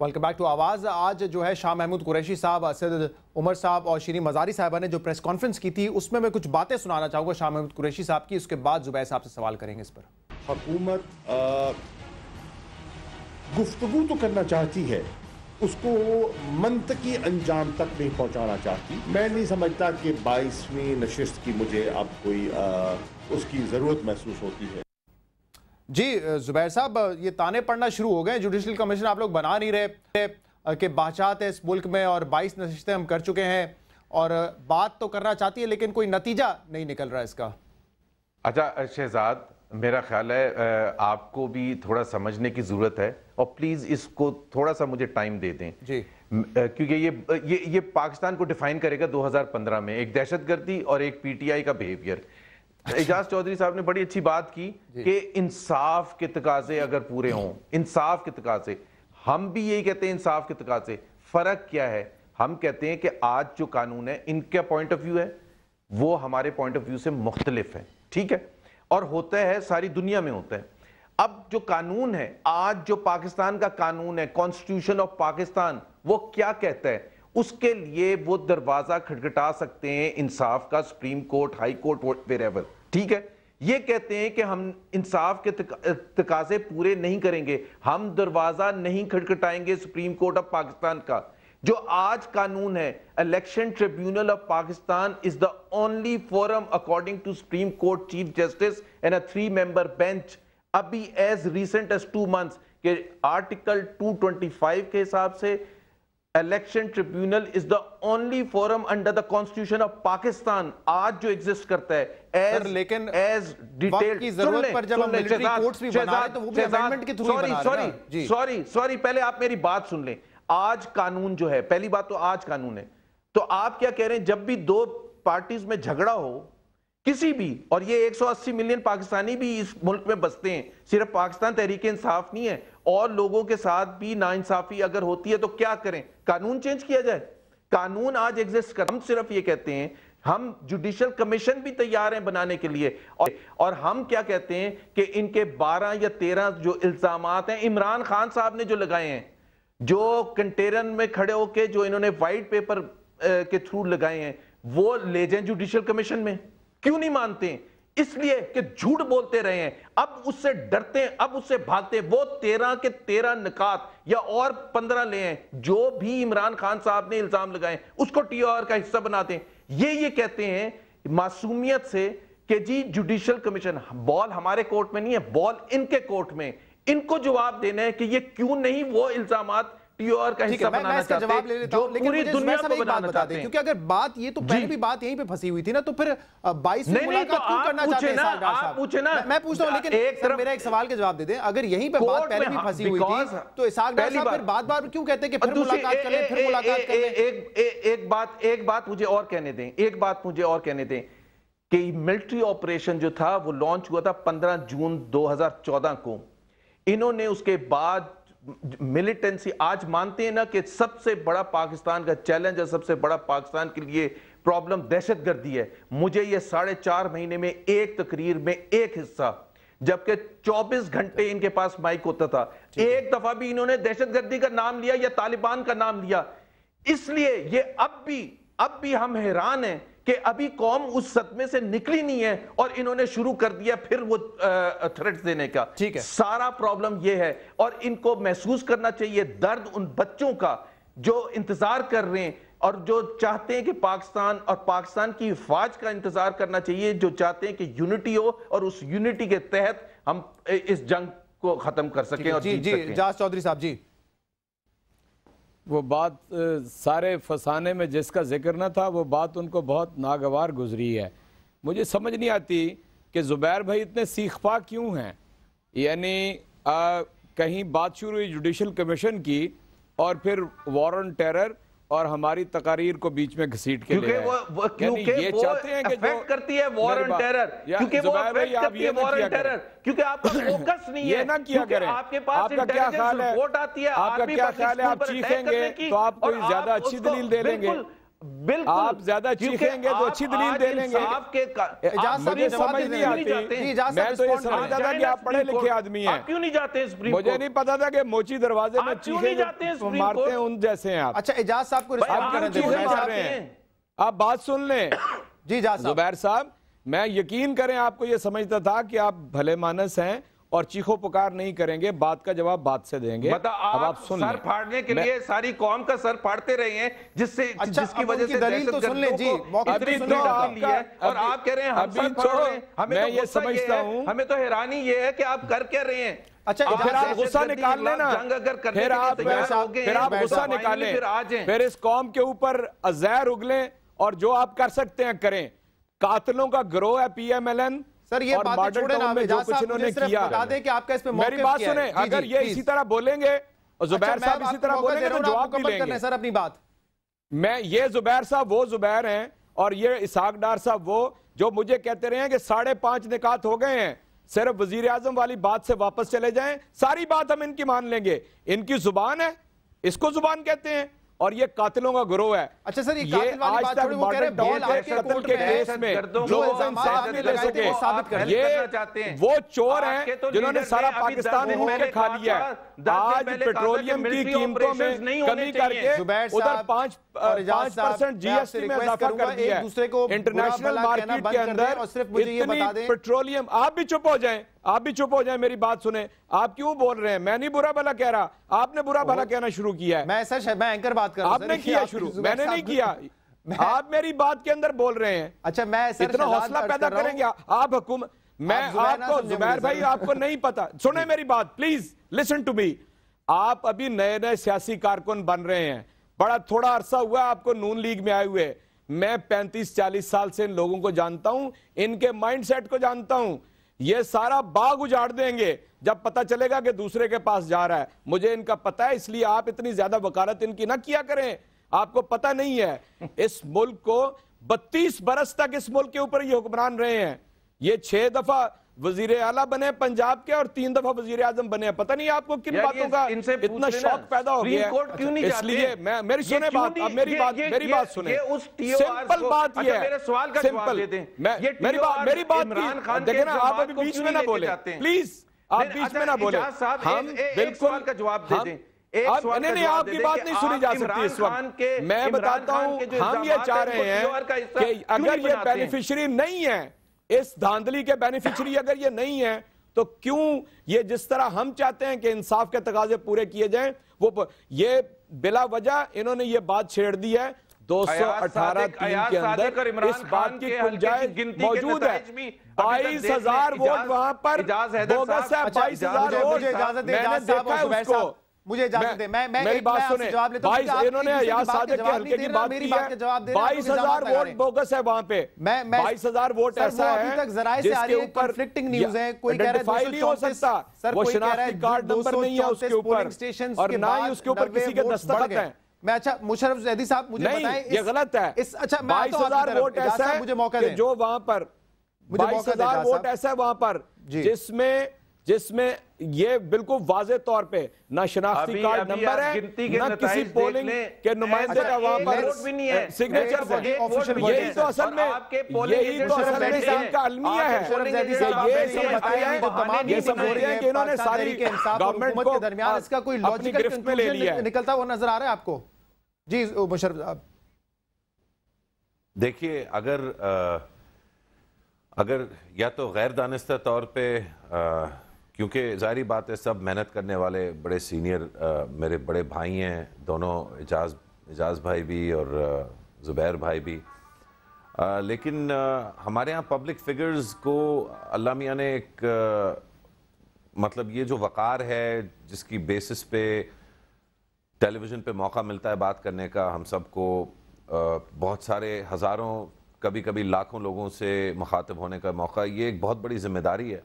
Welcome back to Awaz. आज जो है शाह महमूद कुरैशी साहब, असद उमर साहब और शीरीन मज़ारी साहिबा ने जो प्रेस कॉन्फ्रेंस की थी उसमें मैं कुछ बातें सुनाना चाहूँगा शाह महमूद कुरैशी साहब की, उसके बाद जुबैर साहब से सवाल करेंगे इस पर। हुकूमत गुफ्तगू तो करना चाहती है, उसको मंतकी अंजाम तक नहीं पहुंचाना चाहती। मैं नहीं समझता कि 22वीं नशिस्त की मुझे अब कोई उसकी ज़रूरत महसूस होती है। जी जुबैर साहब, ये ताने पड़ना शुरू हो गए, जुडिशल कमीशन आप लोग बना नहीं रहे कि बादशाहत है इस मुल्क में और 22 नशिस्तें हम कर चुके हैं, और बात तो करना चाहती है लेकिन कोई नतीजा नहीं निकल रहा इसका। अच्छा शहजाद, मेरा ख्याल है आपको भी थोड़ा समझने की ज़रूरत है, और प्लीज़ इसको थोड़ा सा मुझे टाइम दे दें जी, क्योंकि ये पाकिस्तान को डिफाइन करेगा 2015 में, एक दहशतगर्दी और एक पीटीआई का बिहेवियर। एजाज चौधरी साहब ने बड़ी अच्छी बात की कि इंसाफ के तकाजे अगर पूरे हों, इंसाफ के तकाजे, हम भी यही कहते हैं इंसाफ के तकाजे। फर्क क्या है? हम कहते हैं कि आज जो कानून है इनका पॉइंट ऑफ व्यू है वो हमारे पॉइंट ऑफ व्यू से मुख्तलिफ है, ठीक है, और होता है सारी दुनिया में होता है। अब जो कानून है, आज जो पाकिस्तान का कानून है, कॉन्स्टिट्यूशन ऑफ पाकिस्तान, वो क्या कहता है? उसके लिए वो दरवाजा खटखटा सकते हैं इंसाफ का, supreme court, high court, wherever, ठीक है। ये कहते हैं कि हम इंसाफ के तकाजे पूरे नहीं करेंगे, हम दरवाजा नहीं खटखटाएंगे सुप्रीम कोर्ट ऑफ पाकिस्तान का। जो आज कानून है, election tribunal of Pakistan is the only forum according to supreme court chief justice and a 3-member bench, अभी एज रिसेंट एज 2 months के आर्टिकल 225 के हिसाब से election tribunal is the only forum under the constitution of Pakistan आज जो exist करता है as, लेकिन एज डिटेल्ड की जरूरत पर जब हम मिलिट्री कोर्ट्स भी बना रहे हैं तो वो भी अमेंडमेंट के थ्रू ही बना रहे हैं। सॉरी, पहले आप मेरी बात सुन लें। आज कानून जो है, पहली बात तो आज कानून है, तो आप क्या कह रहे हैं, जब भी 2 पार्टीज में झगड़ा हो किसी भी, और ये 180 मिलियन पाकिस्तानी भी इस मुल्क में बसते हैं, सिर्फ पाकिस्तान तहरीक इंसाफ नहीं है, और लोगों के साथ भी नाइंसाफी अगर होती है तो क्या करें? कानून चेंज किया जाए? कानून आज एग्जिस्ट कर, हम सिर्फ ये कहते हैं, हम जुडिशल कमीशन भी तैयार हैं बनाने के लिए, और हम क्या कहते हैं कि इनके 12 या 13 जो इल्जामात हैं इमरान खान साहब ने जो लगाए हैं, जो कंटेनर में खड़े होके जो इन्होंने व्हाइट पेपर के थ्रू लगाए हैं, वो ले जाएं जुडिशल कमीशन में। क्यों नहीं मानते? इसलिए कि झूठ बोलते रहे हैं, अब उससे डरते हैं, अब उससे भागते हैं। वो 13 के 13 निकात या और 15 ले हैं, जो भी इमरान खान साहब ने इल्जाम लगाए उसको टीआर का हिस्सा बनाते हैं। ये कहते हैं मासूमियत से कि जी जुडिशल कमीशन, बॉल हमारे कोर्ट में नहीं है, बॉल इनके कोर्ट में, इनको जवाब देना है कि ये क्यों नहीं वो इल्जामात टीआर का हिस्सा बनाना चाहते हैं, जो पूरी दुनिया को बनाना चाहते हैं। क्योंकि अगर बात ये तो पहले भी बात यहीं पे फंसी हुई थी ना, तो फिर 22वीं मुलाकात क्यों करना चाहते हैं? आप पूछे ना, मैं पूछता हूं, लेकिन मेरा एक सवाल के जवाब दे दें। अगर यहीं पे बात पहले भी फंसी हुई थी तो इसहाक डार साहब फिर बार-बार क्यों कहते हैं कि फिर मुलाकात कर लें, फिर मुलाकात कर लें? एक बात मुझे और कहने दें, एक बात मुझे और कहने दें कि मिलिट्री ऑपरेशन जो था वो लॉन्च हुआ था 15 जून 2014 को। इन्होंने उसके बाद मिलिटेंसी, आज मानते हैं ना कि सबसे बड़ा पाकिस्तान का चैलेंज है, सबसे बड़ा पाकिस्तान के लिए प्रॉब्लम दहशतगर्दी है। मुझे ये 4.5 महीने में एक तकरीर में एक हिस्सा, जबकि 24 घंटे इनके पास माइक होता था, एक दफा भी इन्होंने दहशतगर्दी का नाम लिया या तालिबान का नाम लिया। इसलिए ये अब भी हम हैरान हैं कि अभी कौम उस सदमे से निकली नहीं है और इन्होंने शुरू कर दिया फिर वो थ्रेट्स देने का। ठीक है, सारा प्रॉब्लम ये है, और इनको महसूस करना चाहिए दर्द उन बच्चों का जो इंतजार कर रहे हैं और जो चाहते हैं कि पाकिस्तान और पाकिस्तान की हिफाज का इंतजार करना चाहिए, जो चाहते हैं कि यूनिटी हो और उस यूनिटी के तहत हम इस जंग को खत्म कर सकें और जीत सकें। एजाज चौधरी साहब जी, वो बात सारे फसाने में जिसका जिक्र न था, वो बात उनको बहुत नागवार गुजरी है। मुझे समझ नहीं आती कि जुबैर भाई इतने सीखपा क्यों हैं। यानी कहीं बात शुरू हुई जुडिशल कमीशन की और फिर वॉर ऑन टेरर और हमारी तकारीर को बीच में घसीट के ले क्योंकि ये चाहते हैं कि जो करती है वॉर ऑन टेरर, क्योंकि वो अफेक्ट करती है वॉर ऑन टेरर, क्योंकि आपका फोकस नहीं है ना किया करें। आपके पास आपका क्या ख्याल है, रिपोर्ट आती है, आपका क्या ख्याल है, आप चीखेंगे तो आप कोई ज्यादा अच्छी दलील दे देंगे। بالکل آپ زیادہ چیخیں گے تو اچھی دلیل دے لیں گے. مجھے سمجھ نہیں آتی, میں تو یہ سمجھتا تھا کہ آپ پڑھے لکھے آدمی ہیں. کیوں نہیں جاتے سپریم کورٹ؟ مجھے نہیں پتا تھا کہ موچی دروازے میں چیخیں مارتے ہیں ان جیسے ہیں آپ. اچھا اعجاز صاحب کو رسپانڈ کریں دیں. آپ بات سن لیں. جی اعجاز صاحب. زبیر صاحب میں یقین کریں آپ کو یہ سمجھتا تھا کہ آپ بھلے مانس ہیں اور چیخو پکار نہیں کریں گے, بات کا جواب بات سے دیں گے. اب آپ سر پھاڑنے کے لیے ساری قوم کا سر پھاڑتے رہے ہیں, جس کی وجہ سے دلیل تو سن لیں. جی اتنی ڈال لی ہے, اور آپ کہہ رہے ہیں ہم سر پھاڑ رہے ہیں. میں یہ سمجھتا ہوں, ہمیں تو حیرانی یہ ہے کہ آپ کر کیا رہے ہیں. اچھا پھر آپ غصہ نکال لیں نا, پھر آپ غصہ نکالیں, پھر اس قوم کے اوپر زہر اگلیں اور جو آپ کر سکتے ہیں کریں. قاتلوں کا گروہ ہے پی ایم ایل این, سر یہ باتیں چھوڑیں نا, میں جو کچھ انہوں نے کیا. بتا دیں کہ آپ کا اس پہ موقف میری بات سنیں, اگر یہ اسی طرح بولیں گے, زبیر صاحب اسی طرح بولیں گے تو جواب بھی لیں گے. سر اپنی بات, میں یہ زبیر صاحب وہ زبیر ہیں اور یہ اسحاق ڈار صاحب وہ جو مجھے کہتے رہے ہیں کہ 5.5 نکات ہو گئے ہیں, صرف وزیر اعظم والی بات سے واپس چلے جائیں, ساری بات ہم ان کی مان لیں گے. ان کی زبان ہے, اس کو زبان کہتے ہیں, اور یہ قاتلوں کا گروہ ہے. اچھا سر یہ آج تک مارڈن ڈے قتل کے کیس میں جو انصاف نہیں لے سکے, یہ وہ چور ہیں جنہوں نے سارا پاکستان ہو کے کھا لیا ہے. آج پیٹرولیم کی قیمتوں میں کمی کر کے ادھر 5% جی ایس ٹی میں اضافہ کر دیا ہے. انٹرنیشنل مارکیٹ کے اندر اتنی پیٹرولیم. آپ بھی چپ ہو جائیں, آپ بھی چپ ہو جائیں, میری بات سنیں. آپ کیوں بول رہے ہیں؟ میں نہیں برا بھلا کہہ رہا, آپ نے برا بھلا کہنا شروع کیا ہے. میں سر میں اینکر بات کر رہا ہوں. آپ نے کیا شروع, میں نے نہیں کیا. آپ میری بات کے اندر بول رہے ہیں. اچھا میں اتنا حوصلہ پیدا کریں گے آپ حکومت. میں آپ کو زبیر بھائی آپ کو نہیں پتا, سنیں میری بات پلیز, لسن ٹو می. آپ ابھی نئے نئے سیاسی کارکن بن رہے ہیں, بڑا تھوڑا عرصہ ہوا آپ کو نون لیگ میں آئے ہوئے. میں 35-40 سال سے ان لوگوں کو جانتا ہوں, ان کے مائنڈ سیٹ کو جانتا ہوں. یہ سارا باغ اجاڑ دیں گے جب پتہ چلے گا کہ دوسرے کے پاس جا رہا ہے. مجھے ان کا پتہ ہے, اس لیے آپ اتنی زیادہ وکالت ان کی نہ کیا کریں. آپ کو پتہ نہیں ہے اس ملک کو 32 برس تک اس ملک کے اوپر یہ حکمران رہے ہیں. یہ 6 دفعہ وزیر اعلیٰ بنے پنجاب کے اور 3 دفعہ وزیر اعظم بنے. پتہ نہیں آپ کو کن باتوں کا اتنا شوق پیدا ہو گیا ہے. اس لیے میری سنیں بات, اب میری بات سنیں. سمپل بات یہ ہے, سمپل. میری بات کی دیکھیں نا, آپ ابھی بیچ میں نہ بولیں پلیز, آپ بیچ میں نہ بولیں. ہم بالکل کا جواب دے دیں. نہیں, آپ کی بات نہیں سنی جا سکتی اس وقت. میں بتاتا ہوں, ہم یہ چاہ رہے ہیں کہ اگر یہ بینیفیشری نہیں ہے, اس دھاندلی کے بینیفیشری اگر یہ نہیں ہے, تو کیوں یہ جس طرح ہم چاہتے ہیں کہ انصاف کے تقاضے پورے کیے جائیں, وہ یہ بلا وجہ انہوں نے یہ بات چھیڑ دی ہے. 218(3) کے اندر اس بات کی گنجائش موجود ہے. 22,000 ووٹ وہاں پر بوگس ہے, 22,000 ووٹ. میں نے دیکھا ہے اس کو. مجھے اجازت دیں, میں میری بات سنیں. انہوں نے ایاز صادق کے حلقے کی بات کی ہے. 22,000 ووٹ بوگس ہے وہاں پہ. 22,000 ووٹ ایسا ہے جس کے اوپر آئیڈینٹیفائی نہیں ہو سکتا, وہ شناختی کارڈ نمبر نہیں ہے اس کے اوپر, اور نہ ہی اس کے اوپر کسی کے دستخط ہیں. میں اچھا مشرف زیدی صاحب مجھے بتائیں, یہ غلط ہے. 22,000 ووٹ ایسا ہے جو وہاں پر 22,000 ووٹ ایسا ہے وہاں پر جس میں یہ بالکل واضح طور پہ نہ شناختی کارڈ نمبر ہے, نہ کسی پولنگ کے نمائندے کا وہاں پر سگنیچر ہے. یہی تو اصل میں ان کا المیہ ہے. یہ سمجھتے ہیں کہ انہوں نے ساری گورنمنٹ کو اپنی گرفت میں لے لیا ہے. نکلتا وہ نظر آ رہا ہے آپ کو؟ جی مشرف صاحب. دیکھیے, اگر یا تو غیر دانستہ طور پہ, کیونکہ ظاہری بات ہے سب محنت کرنے والے بڑے سینئر میرے بڑے بھائی ہیں دونوں, اعجاز بھائی بھی اور زبیر بھائی بھی, لیکن ہمارے ہاں پبلک فگرز کو اللہ میاں نے ایک مطلب یہ جو وقار ہے جس کی بیسس پہ ٹیلی ویژن پہ موقع ملتا ہے بات کرنے کا, ہم سب کو بہت سارے ہزاروں کبھی کبھی لاکھوں لوگوں سے مخاطب ہونے کا موقع, یہ ایک بہت بڑی ذمہ داری ہے.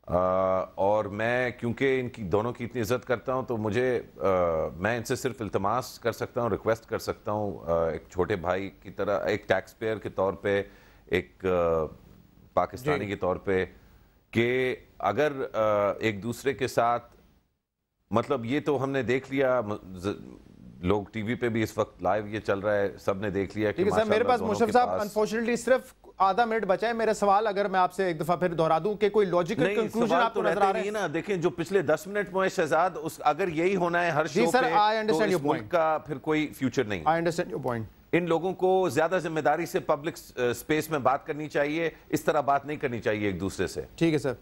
اور میں کیونکہ ان کی دونوں کی اتنی عزت کرتا ہوں تو میں ان سے صرف التماس کر سکتا ہوں, ریکویسٹ کر سکتا ہوں ایک چھوٹے بھائی کی طرح, ایک ٹیکس پیئر کے طور پہ, ایک پاکستانی کے طور پہ, کہ اگر ایک دوسرے کے ساتھ, مطلب یہ تو ہم نے دیکھ لیا لوگ ٹی وی پہ بھی اس وقت لائیو یہ چل رہا ہے, سب نے دیکھ لیا کہ سر میرے پاس مشرف صاحب انفارچونیٹلی صرف آدھا منٹ بچا ہے. میرا سوال اگر میں آپ سے ایک دفعہ پھر دہرا دوں کہ کوئی لاجیکل کنکلوژن آپ کو نظر آ رہا ہے؟ نا دیکھیں جو پچھلے 10 منٹ میں شہزاد, اگر یہی ہونا ہے ہر شو پہ تو اس ملک کا پھر کوئی فیوچر نہیں. I understand your point. ان لوگوں کو زیادہ ذمہ داری سے پبلک سپیس میں بات کرنی چاہیے, اس طرح بات نہیں کرنی چاہیے ایک دوسرے سے. ٹھیک ہے سر,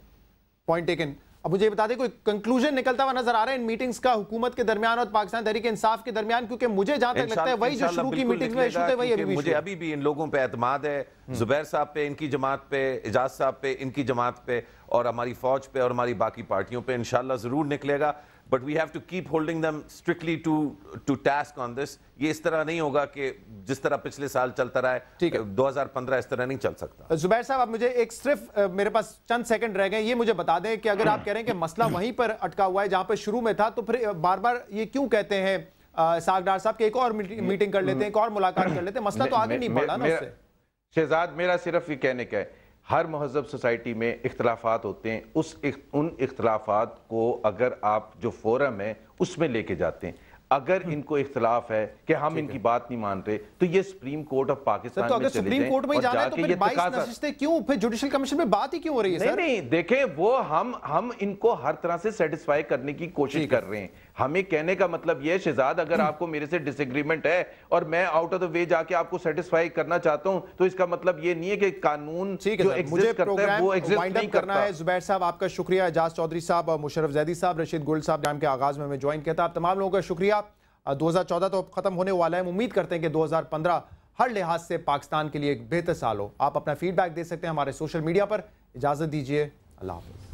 پوائنٹ ٹیکن. اب مجھے بتا دیں کوئی کنکلوژن نکلتا ہوا نظر آ رہا ہے ان میٹنگز کا حکومت کے درمیان اور پاکستان تحریک انصاف کے درمیان؟ کیونکہ مجھے جہاں تک لگتا ہے وہی جو شروع کی میٹنگز میں ایشو تھے وہی ابھی بھی مجھے ابھی بھی ان لوگوں پہ اعتماد ہے, زبیر صاحب پہ, ان کی جماعت پہ, اعجاز صاحب پہ, ان کی جماعت پہ, اور ہماری فوج پہ اور ہماری باقی پارٹیوں پہ انشاءاللہ ضرور نکلے گا. But we have to keep holding them strictly to task on this. یہ اس طرح نہیں ہوگا کہ جس طرح پچھلے سال چلتا رہا ہے, 2015 اس طرح نہیں چل سکتا. زبیر صاحب, آپ مجھے ایک صرف میرے پاس چند سیکنڈ رہ گئے, یہ مجھے بتا دیں کہ اگر آپ کہہ رہے ہیں کہ مسئلہ وہیں پر اٹکا ہوا ہے جہاں پہ شروع میں تھا, تو پھر بار بار یہ کیوں کہتے ہیں اسحاق ڈار صاحب کہ ایک اور میٹنگ کر لیتے ہیں, ایک اور ملاقات کر لیتے ہیں؟ مسئلہ تو آگے نہیں بڑھا نا اس سے. شہزاد, میرا صرف یہ کہنے کا ہے, ہر مہذب سوسائٹی میں اختلافات ہوتے ہیں, ان اختلافات کو اگر آپ جو فورم ہے اس میں لے کے جاتے ہیں, اگر ان کو اختلاف ہے کہ ہم ان کی بات نہیں مان رہے تو یہ سپریم کورٹ آف پاکستان میں چلے جائیں. سپریم کورٹ میں جانا ہے تو پھر 22 نشستیں کیوں, پھر جوڈیشل کمیشن میں بات ہی کیوں ہو رہی ہے سر؟ نہیں دیکھیں, وہ ہم ان کو ہر طرح سے سیٹسفائی کرنے کی کوشش کر رہے ہیں. ہمیں کہنے کا مطلب یہ شہزاد, اگر آپ کو میرے سے ڈس ایگریمنٹ ہے اور میں آؤٹ آف دا وے جا کے آپ کو سیٹسفائی کرنا چاہتا ہوں, تو اس کا مطلب یہ نہیں ہے کہ قانون جو ایگزسٹ کرتا ہے وہ ایگزسٹ نہیں کرنا ہے. زبیر صاحب آپ کا شکریہ, اعجاز چودھری صاحب, مشرف زیدی صاحب, رشید گل صاحب جام کے آغاز میں جوائن کیا تھا. آپ تمام لوگوں کا شکریہ. 2014 تو ختم ہونے والا ہے, امید کرتے ہیں کہ 2015 ہر لحاظ سے پاکستان کے لیے ایک بہتر سال ہو. آپ اپنا فیڈ بیک دے سکتے ہیں ہمارے سوشل میڈیا پر. اجازت دیجیے, اللہ حافظ.